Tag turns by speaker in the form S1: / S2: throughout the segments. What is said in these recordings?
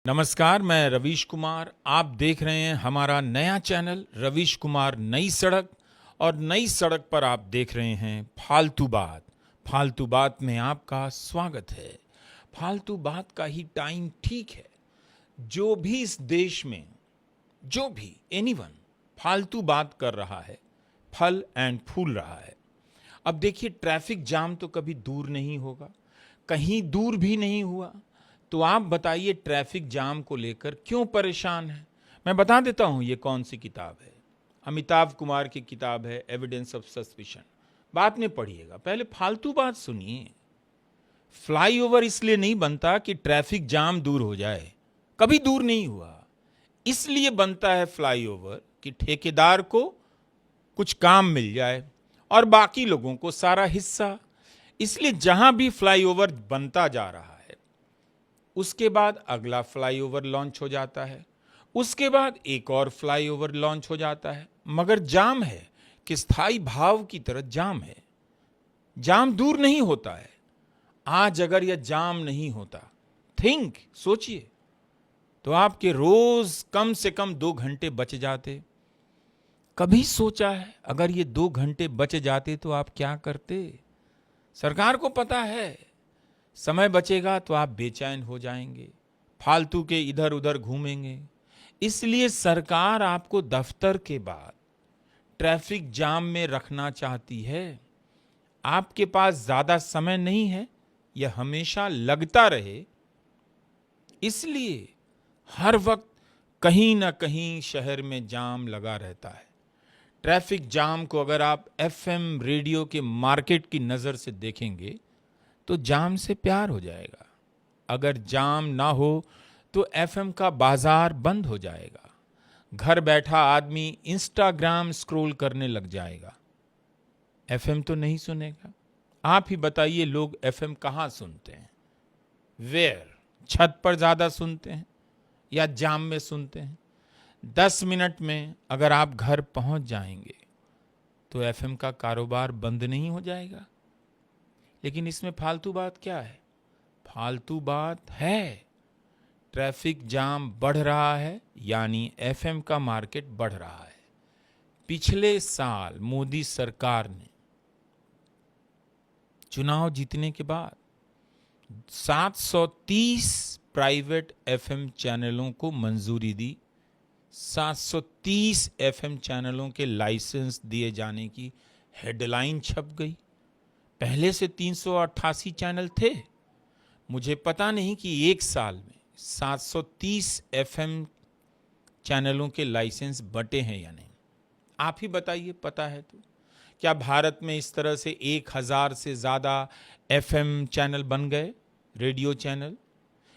S1: नमस्कार, मैं रवीश कुमार। आप देख रहे हैं हमारा नया चैनल रवीश कुमार नई सड़क। और नई सड़क पर आप देख रहे हैं फालतू बात। फालतू बात में आपका स्वागत है। फालतू बात का ही टाइम ठीक है। जो भी इस देश में जो भी एनीवन फालतू बात कर रहा है, फल एंड फूल रहा है। अब देखिए, ट्रैफिक जाम तो कभी दूर नहीं होगा, कहीं दूर भी नहीं हुआ। तो आप बताइए, ट्रैफिक जाम को लेकर क्यों परेशान है? मैं बता देता हूं ये कौन सी किताब है। अमिताभ कुमार की किताब है एविडेंस ऑफ सस्पिशन। बाद में पढ़िएगा, पहले फालतू बात सुनिए। फ्लाईओवर इसलिए नहीं बनता कि ट्रैफिक जाम दूर हो जाए, कभी दूर नहीं हुआ। इसलिए बनता है फ्लाईओवर कि ठेकेदार को कुछ काम मिल जाए और बाकी लोगों को सारा हिस्सा। इसलिए जहां भी फ्लाईओवर बनता जा रहा है, उसके बाद अगला फ्लाईओवर लॉन्च हो जाता है, उसके बाद एक और फ्लाईओवर लॉन्च हो जाता है। मगर जाम है कि स्थायी भाव की तरह जाम है। जाम दूर नहीं होता है। आज अगर यह जाम नहीं होता, सोचिए, तो आपके रोज कम से कम 2 घंटे बच जाते। कभी सोचा है अगर ये 2 घंटे बच जाते तो आप क्या करते? सरकार को पता है समय बचेगा तो आप बेचैन हो जाएंगे, फालतू के इधर उधर घूमेंगे। इसलिए सरकार आपको दफ्तर के बाद ट्रैफिक जाम में रखना चाहती है। आपके पास ज्यादा समय नहीं है, यह हमेशा लगता रहे। इसलिए हर वक्त कहीं ना कहीं शहर में जाम लगा रहता है। ट्रैफिक जाम को अगर आप एफएम रेडियो के मार्केट की नजर से देखेंगे तो जाम से प्यार हो जाएगा। अगर जाम ना हो तो एफएम का बाजार बंद हो जाएगा। घर बैठा आदमी इंस्टाग्राम स्क्रॉल करने लग जाएगा, एफएम तो नहीं सुनेगा। आप ही बताइए, लोग एफएम कहाँ सुनते हैं? वेयर? छत पर ज्यादा सुनते हैं या जाम में सुनते हैं? 10 मिनट में अगर आप घर पहुंच जाएंगे तो एफएम का कारोबार बंद नहीं हो जाएगा। लेकिन इसमें फालतू बात क्या है? फालतू बात है ट्रैफिक जाम बढ़ रहा है, यानी एफएम का मार्केट बढ़ रहा है। पिछले साल मोदी सरकार ने चुनाव जीतने के बाद 730 प्राइवेट एफएम चैनलों को मंजूरी दी। 730 एफएम चैनलों के लाइसेंस दिए जाने की हेडलाइन छप गई। पहले से 388 चैनल थे। मुझे पता नहीं कि एक साल में 730 एफएम चैनलों के लाइसेंस बंटे हैं या नहीं। आप ही बताइए, पता है तो। क्या भारत में इस तरह से 1000 से ज्यादा एफएम चैनल बन गए, रेडियो चैनल?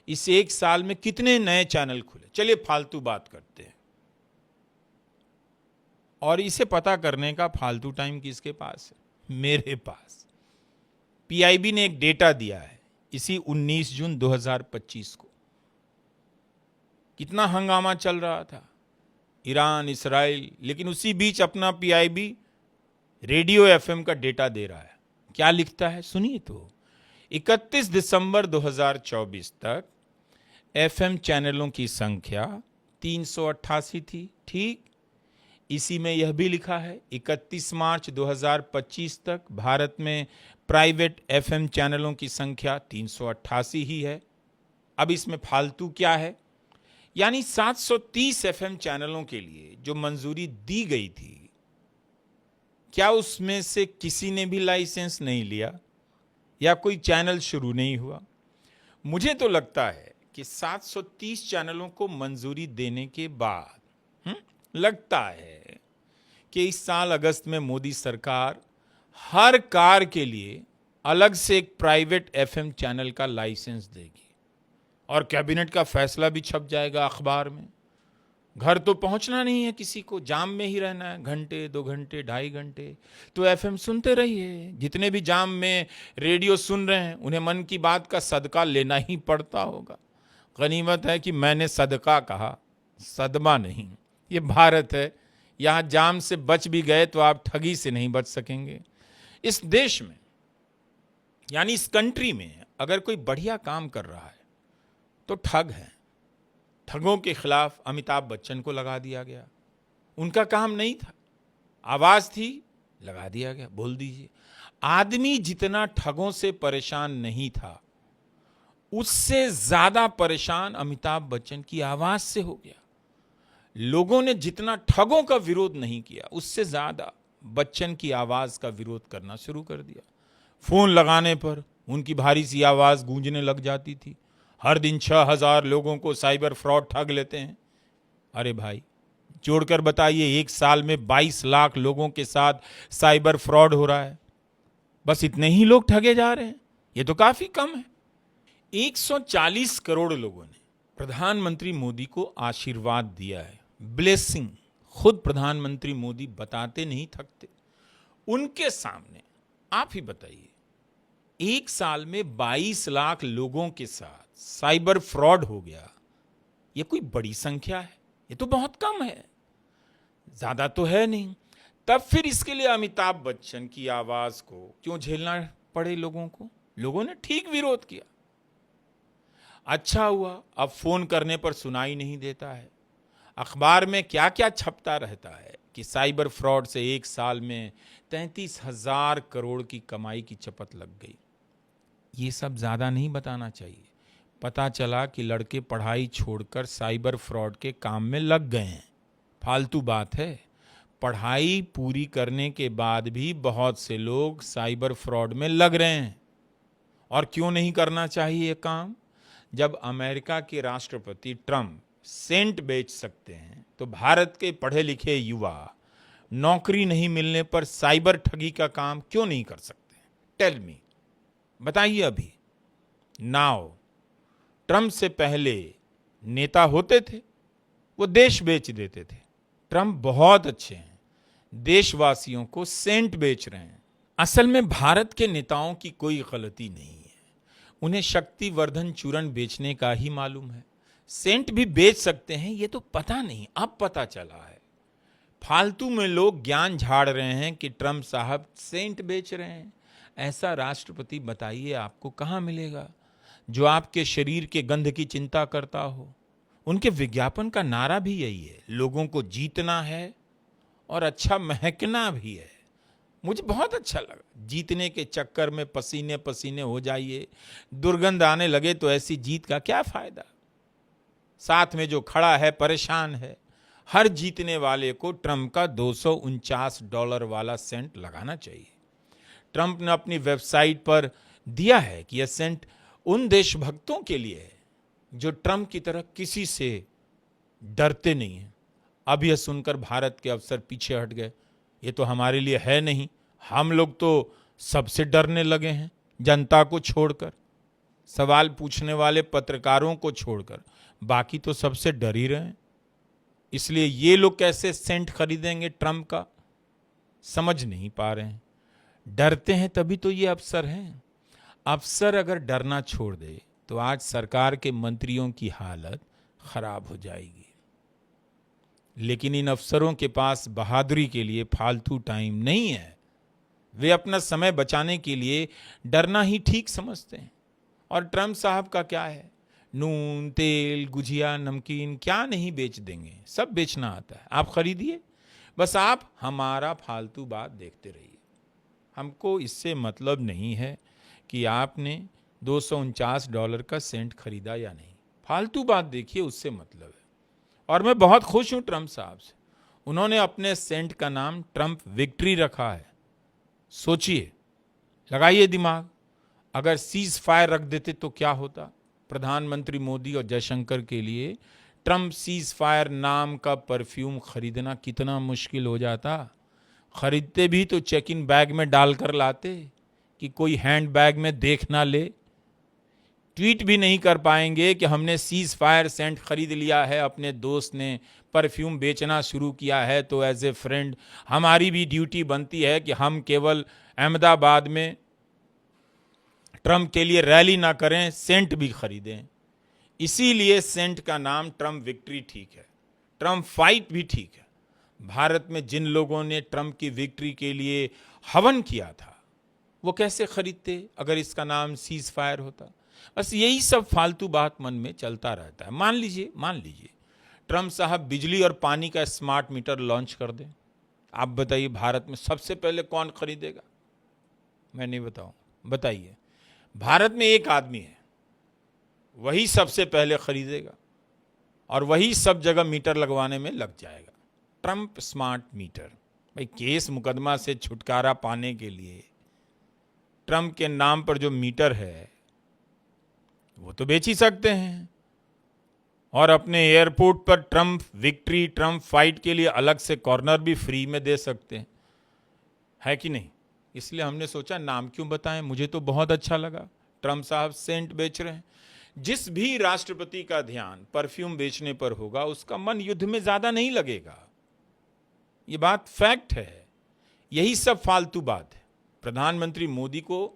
S1: इस एक साल में कितने नए चैनल खुले? चलिए फालतू बात करते हैं। और इसे पता करने का फालतू टाइम किसके पास है? मेरे पास। पीआईबी ने एक डेटा दिया है इसी 19 जून 2025 को। कितना हंगामा चल रहा था, ईरान, इस्राइल, लेकिन उसी बीच अपना पीआईबी रेडियो एफएम का डेटा दे रहा है। क्या लिखता है सुनिए तो। 31 दिसंबर 2024 तक एफएम चैनलों की संख्या 388 थी। ठीक इसी में यह भी लिखा है 31 मार्च 2025 तक भारत में प्राइवेट एफएम चैनलों की संख्या 388 ही है। अब इसमें फालतू क्या है? यानी 730 एफएम चैनलों के लिए जो मंजूरी दी गई थी, क्या उसमें से किसी ने भी लाइसेंस नहीं लिया या कोई चैनल शुरू नहीं हुआ? मुझे तो लगता है कि 730 चैनलों को मंजूरी देने के बाद लगता है कि इस साल अगस्त में मोदी सरकार हर कार के लिए अलग से एक प्राइवेट एफएम चैनल का लाइसेंस देगी और कैबिनेट का फैसला भी छप जाएगा अखबार में। घर तो पहुंचना नहीं है किसी को, जाम में ही रहना है, घंटे, 2 घंटे, 2.5 घंटे तो एफएम सुनते रहिए। जितने भी जाम में रेडियो सुन रहे हैं, उन्हें मन की बात का सदका लेना ही पड़ता होगा। गनीमत है कि मैंने सदका कहा, सदमा नहीं। ये भारत है, यहाँ जाम से बच भी गए तो आप ठगी से नहीं बच सकेंगे। इस देश में, यानी इस कंट्री में, अगर कोई बढ़िया काम कर रहा है तो ठग है। ठगों के खिलाफ अमिताभ बच्चन को लगा दिया गया। उनका काम नहीं था, आवाज थी, लगा दिया गया। बोल दीजिए, आदमी जितना ठगों से परेशान नहीं था, उससे ज्यादा परेशान अमिताभ बच्चन की आवाज से हो गया। लोगों ने जितना ठगों का विरोध नहीं किया, उससे ज्यादा बच्चन की आवाज का विरोध करना शुरू कर दिया। फोन लगाने पर उनकी भारी सी आवाज गूंजने लग जाती थी। हर दिन 6000 लोगों को साइबर फ्रॉड ठग लेते हैं। अरे भाई, जोड़कर बताइए, एक साल में 22 लाख लोगों के साथ साइबर फ्रॉड हो रहा है। बस इतने ही लोग ठगे जा रहे हैं, ये तो काफी कम है। 140 करोड़ लोगों ने प्रधानमंत्री मोदी को आशीर्वाद दिया है, ब्लेसिंग। खुद प्रधानमंत्री मोदी बताते नहीं थकते। उनके सामने आप ही बताइए, एक साल में 22 लाख लोगों के साथ साइबर फ्रॉड हो गया, यह कोई बड़ी संख्या है? ये तो बहुत कम है, ज्यादा तो है नहीं। तब फिर इसके लिए अमिताभ बच्चन की आवाज को क्यों झेलना पड़े लोगों को? लोगों ने ठीक विरोध किया। अच्छा हुआ अब फोन करने पर सुनाई नहीं देता है। अखबार में क्या क्या छपता रहता है कि साइबर फ्रॉड से एक साल में 33,000 करोड़ की कमाई की चपत लग गई। ये सब ज्यादा नहीं बताना चाहिए। पता चला कि लड़के पढ़ाई छोड़कर साइबर फ्रॉड के काम में लग गए हैं। फालतू बात है। पढ़ाई पूरी करने के बाद भी बहुत से लोग साइबर फ्रॉड में लग रहे हैं। और क्यों नहीं करना चाहिए ये काम? जब अमेरिका के राष्ट्रपति ट्रंप सेंट बेच सकते हैं, तो भारत के पढ़े लिखे युवा नौकरी नहीं मिलने पर साइबर ठगी का काम क्यों नहीं कर सकते? टेल मी, बताइए अभी। नाउ ट्रंप से पहले नेता होते थे, वो देश बेच देते थे। ट्रंप बहुत अच्छे हैं, देशवासियों को सेंट बेच रहे हैं। असल में भारत के नेताओं की कोई गलती नहीं है, उन्हें शक्तिवर्धन चूर्ण बेचने का ही मालूम है। सेंट भी बेच सकते हैं, ये तो पता नहीं, अब पता चला है। फालतू में लोग ज्ञान झाड़ रहे हैं कि ट्रंप साहब सेंट बेच रहे हैं। ऐसा राष्ट्रपति बताइए आपको कहाँ मिलेगा जो आपके शरीर के गंध की चिंता करता हो। उनके विज्ञापन का नारा भी यही है, लोगों को जीतना है और अच्छा महकना भी है। मुझे बहुत अच्छा लगा। जीतने के चक्कर में पसीने पसीने हो जाइए, दुर्गंध आने लगे तो ऐसी जीत का क्या फायदा? साथ में जो खड़ा है परेशान है। हर जीतने वाले को ट्रंप का $249 वाला सेंट लगाना चाहिए। ट्रंप ने अपनी वेबसाइट पर दिया है कि यह सेंट उन देशभक्तों के लिए है जो ट्रंप की तरह किसी से डरते नहीं हैं। अब यह सुनकर भारत के अफसर पीछे हट गए। ये तो हमारे लिए है नहीं, हम लोग तो सबसे डरने लगे हैं, जनता को छोड़कर, सवाल पूछने वाले पत्रकारों को छोड़कर, बाकी तो सबसे डर ही रहे हैं। इसलिए ये लोग कैसे सेंट खरीदेंगे ट्रंप का, समझ नहीं पा रहे हैं। डरते हैं तभी तो ये अफसर हैं। अफसर अगर डरना छोड़ दे तो आज सरकार के मंत्रियों की हालत खराब हो जाएगी। लेकिन इन अफसरों के पास बहादुरी के लिए फालतू टाइम नहीं है। वे अपना समय बचाने के लिए डरना ही ठीक समझते हैं। और ट्रंप साहब का क्या है, नून तेल गुजिया नमकीन क्या नहीं बेच देंगे, सब बेचना आता है। आप खरीदिए, बस आप हमारा फालतू बात देखते रहिए। हमको इससे मतलब नहीं है कि आपने $249 का सेंट खरीदा या नहीं। फालतू बात देखिए, उससे मतलब है। और मैं बहुत खुश हूं ट्रंप साहब से, उन्होंने अपने सेंट का नाम ट्रंप विक्ट्री रखा है। सोचिए, लगाइए दिमाग, अगर सीज फायर रख देते तो क्या होता? प्रधानमंत्री मोदी और जयशंकर के लिए ट्रंप सीज फायर नाम का परफ्यूम खरीदना कितना मुश्किल हो जाता। खरीदते भी तो चेक इन बैग में डालकर लाते कि कोई हैंड बैग में देख ना ले। ट्वीट भी नहीं कर पाएंगे कि हमने सीज फायर सेंट खरीद लिया है, अपने दोस्त ने परफ्यूम बेचना शुरू किया है, तो एज ए फ्रेंड हमारी भी ड्यूटी बनती है कि हम केवल अहमदाबाद में ट्रंप के लिए रैली ना करें, सेंट भी खरीदें। इसीलिए सेंट का नाम ट्रंप विक्ट्री ठीक है, ट्रंप फाइट भी ठीक है। भारत में जिन लोगों ने ट्रंप की विक्ट्री के लिए हवन किया था, वो कैसे खरीदते अगर इसका नाम सीज फायर होता? बस यही सब फालतू बात मन में चलता रहता है। मान लीजिए ट्रम्प साहब बिजली और पानी का स्मार्ट मीटर लॉन्च कर दें, आप बताइए भारत में सबसे पहले कौन खरीदेगा? मैं नहीं बताऊं, बताइए। भारत में एक आदमी है, वही सबसे पहले खरीदेगा और वही सब जगह मीटर लगवाने में लग जाएगा। Trump smart meter. भाई, केस मुकदमा से छुटकारा पाने के लिए ट्रम्प के नाम पर जो मीटर है वो तो बेच ही सकते हैं, और अपने एयरपोर्ट पर ट्रम्प विक्ट्री, ट्रम्प फाइट के लिए अलग से कॉर्नर भी फ्री में दे सकते हैं, है कि नहीं? इसलिए हमने सोचा नाम क्यों बताएं, मुझे तो बहुत अच्छा लगा। ट्रम्प साहब सेंट बेच रहे हैं। जिस भी राष्ट्रपति का ध्यान परफ्यूम बेचने पर होगा उसका मन युद्ध में ज्यादा नहीं लगेगा, ये बात फैक्ट है। यही सब फालतू बात है। प्रधानमंत्री मोदी को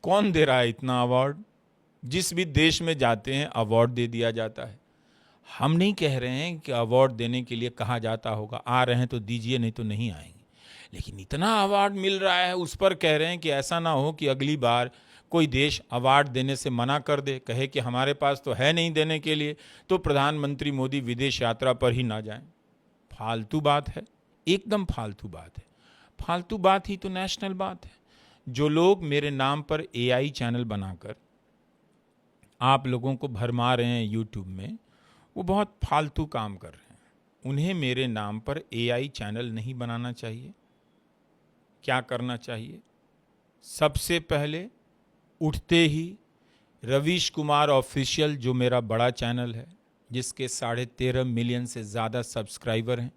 S1: कौन दे रहा है इतना अवार्ड? जिस भी देश में जाते हैं अवार्ड दे दिया जाता है। हम नहीं कह रहे हैं कि अवार्ड देने के लिए कहा जाता होगा आ रहे हैं तो दीजिए, नहीं तो नहीं आएंगे, लेकिन इतना अवार्ड मिल रहा है उस पर कह रहे हैं कि ऐसा ना हो कि अगली बार कोई देश अवार्ड देने से मना कर दे, कहे कि हमारे पास तो है नहीं देने के लिए, तो प्रधानमंत्री मोदी विदेश यात्रा पर ही ना जाएं। फालतू बात है, एकदम फालतू बात है। फालतू बात ही तो नेशनल बात है। जो लोग मेरे नाम पर एआई चैनल बनाकर आप लोगों को भरमा रहे हैं यूट्यूब में, वो बहुत फालतू काम कर रहे हैं। उन्हें मेरे नाम पर एआई चैनल नहीं बनाना चाहिए। क्या करना चाहिए? सबसे पहले उठते ही रवीश कुमार ऑफिशियल, जो मेरा बड़ा चैनल है जिसके 13.5 मिलियन से ज़्यादा सब्सक्राइबर हैं,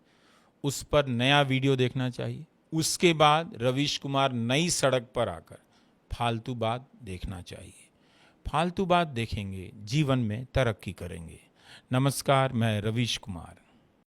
S1: उस पर नया वीडियो देखना चाहिए। उसके बाद रवीश कुमार नई सड़क पर आकर फालतू बात देखना चाहिए। फालतू बात देखेंगे, जीवन में तरक्की करेंगे। नमस्कार, मैं रवीश कुमार।